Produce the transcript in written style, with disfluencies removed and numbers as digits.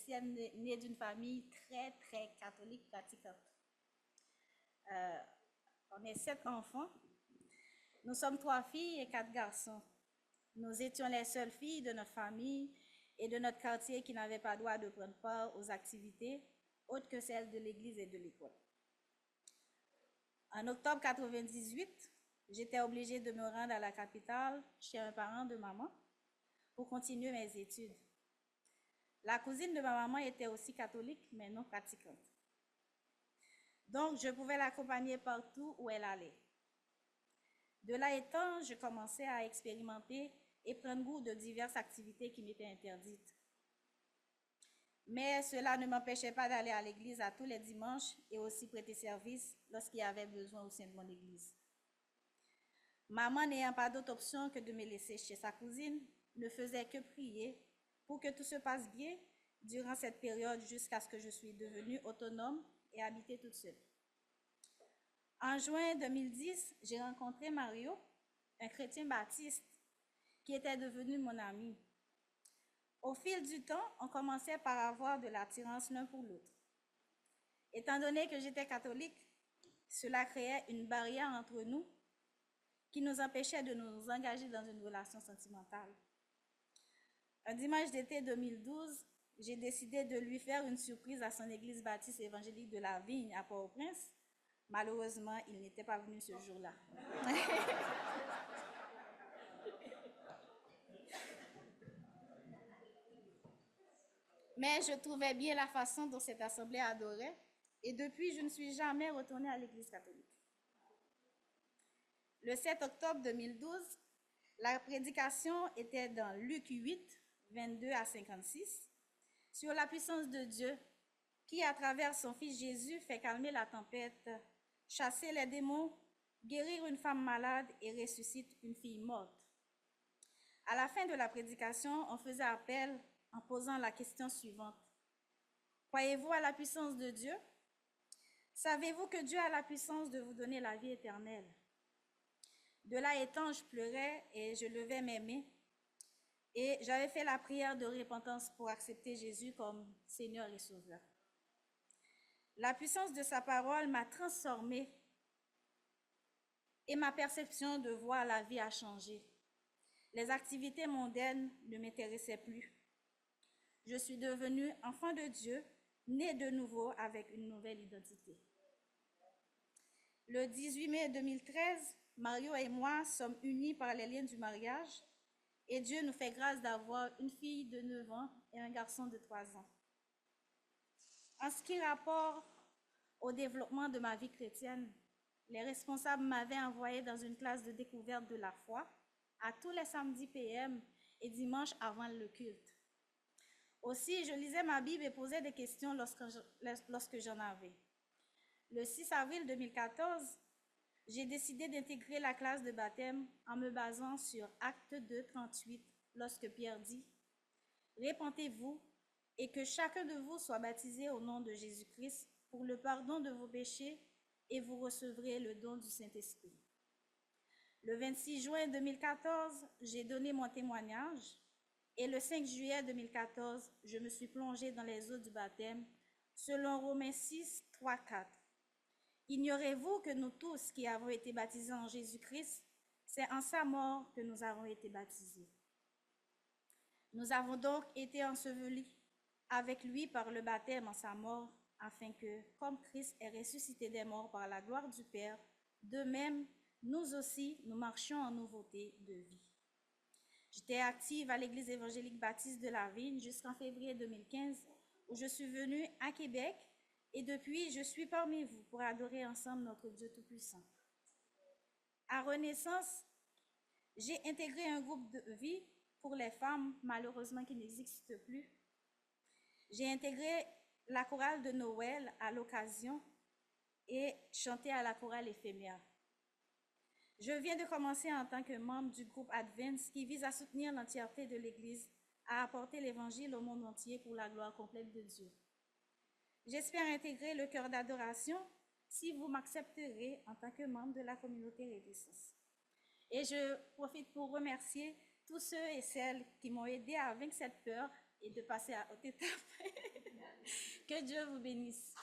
chrétienne née d'une famille très, très catholique pratiquante. On est 7 enfants. Nous sommes 3 filles et 4 garçons. Nous étions les seules filles de notre famille et de notre quartier qui n'avaient pas droit de prendre part aux activités autres que celles de l'église et de l'école. En octobre 98, j'étais obligée de me rendre à la capitale chez un parent de maman pour continuer mes études. La cousine de ma maman était aussi catholique, mais non pratiquante. Donc, je pouvais l'accompagner partout où elle allait. De là étant, je commençais à expérimenter et prendre goût de diverses activités qui m'étaient interdites. Mais cela ne m'empêchait pas d'aller à l'église à tous les dimanches et aussi prêter service lorsqu'il y avait besoin au sein de mon église. Maman, n'ayant pas d'autre option que de me laisser chez sa cousine, ne faisait que prier pour que tout se passe bien durant cette période jusqu'à ce que je suis devenue autonome et habiter toute seule. En juin 2010, j'ai rencontré Mario, un chrétien baptiste, qui était devenu mon ami. Au fil du temps, on commençait par avoir de l'attirance l'un pour l'autre. Étant donné que j'étais catholique, cela créait une barrière entre nous qui nous empêchait de nous engager dans une relation sentimentale. Un dimanche d'été 2012, j'ai décidé de lui faire une surprise à son église baptiste évangélique de la Vigne à Port-au-Prince. Malheureusement, il n'était pas venu ce jour-là. Mais je trouvais bien la façon dont cette assemblée adorait, et depuis, je ne suis jamais retournée à l'église catholique. Le 7 octobre 2012, la prédication était dans Luc 8, 22 à 56, sur la puissance de Dieu qui, à travers son Fils Jésus, fait calmer la tempête, chasser les démons, guérir une femme malade et ressuscite une fille morte. À la fin de la prédication, on faisait appel en posant la question suivante. Croyez-vous à la puissance de Dieu? Savez-vous que Dieu a la puissance de vous donner la vie éternelle? De là étant, je pleurais et je levais mes mains et j'avais fait la prière de repentance pour accepter Jésus comme Seigneur et Sauveur. La puissance de sa parole m'a transformée et ma perception de voir la vie a changé. Les activités mondaines ne m'intéressaient plus. Je suis devenue enfant de Dieu, née de nouveau avec une nouvelle identité. Le 18 mai 2013, Mario et moi sommes unis par les liens du mariage et Dieu nous fait grâce d'avoir une fille de 9 ans et un garçon de 3 ans. En ce qui rapporte au développement de ma vie chrétienne, les responsables m'avaient envoyé dans une classe de découverte de la foi à tous les samedis PM et dimanches avant le culte. Aussi, je lisais ma Bible et posais des questions lorsque j'en avais. Le 6 avril 2014, j'ai décidé d'intégrer la classe de baptême en me basant sur Acte 2, 38, lorsque Pierre dit « Répentez-vous et que chacun de vous soit baptisé au nom de Jésus-Christ pour le pardon de vos péchés et vous recevrez le don du Saint-Esprit. » Le 26 juin 2014, j'ai donné mon témoignage et le 5 juillet 2014, je me suis plongée dans les eaux du baptême selon Romains 6, 3, 4. Ignorez-vous que nous tous qui avons été baptisés en Jésus-Christ, c'est en sa mort que nous avons été baptisés. Nous avons donc été ensevelis avec lui par le baptême en sa mort, afin que, comme Christ est ressuscité des morts par la gloire du Père, de même, nous aussi, nous marchions en nouveauté de vie. J'étais active à l'Église évangélique baptiste de la Vigne jusqu'en février 2015, où je suis venue à Québec, et depuis, je suis parmi vous pour adorer ensemble notre Dieu Tout-Puissant. À Renaissance, j'ai intégré un groupe de vie pour les femmes, malheureusement qui n'existe plus. J'ai intégré la chorale de Noël à l'occasion et chanté à la chorale éphémère. Je viens de commencer en tant que membre du groupe Advance qui vise à soutenir l'entièreté de l'Église, à apporter l'Évangile au monde entier pour la gloire complète de Dieu. J'espère intégrer le cœur d'adoration si vous m'accepterez en tant que membre de la communauté Renaissance. Et je profite pour remercier tous ceux et celles qui m'ont aidé à vaincre cette peur et de passer à haute étape. Que Dieu vous bénisse.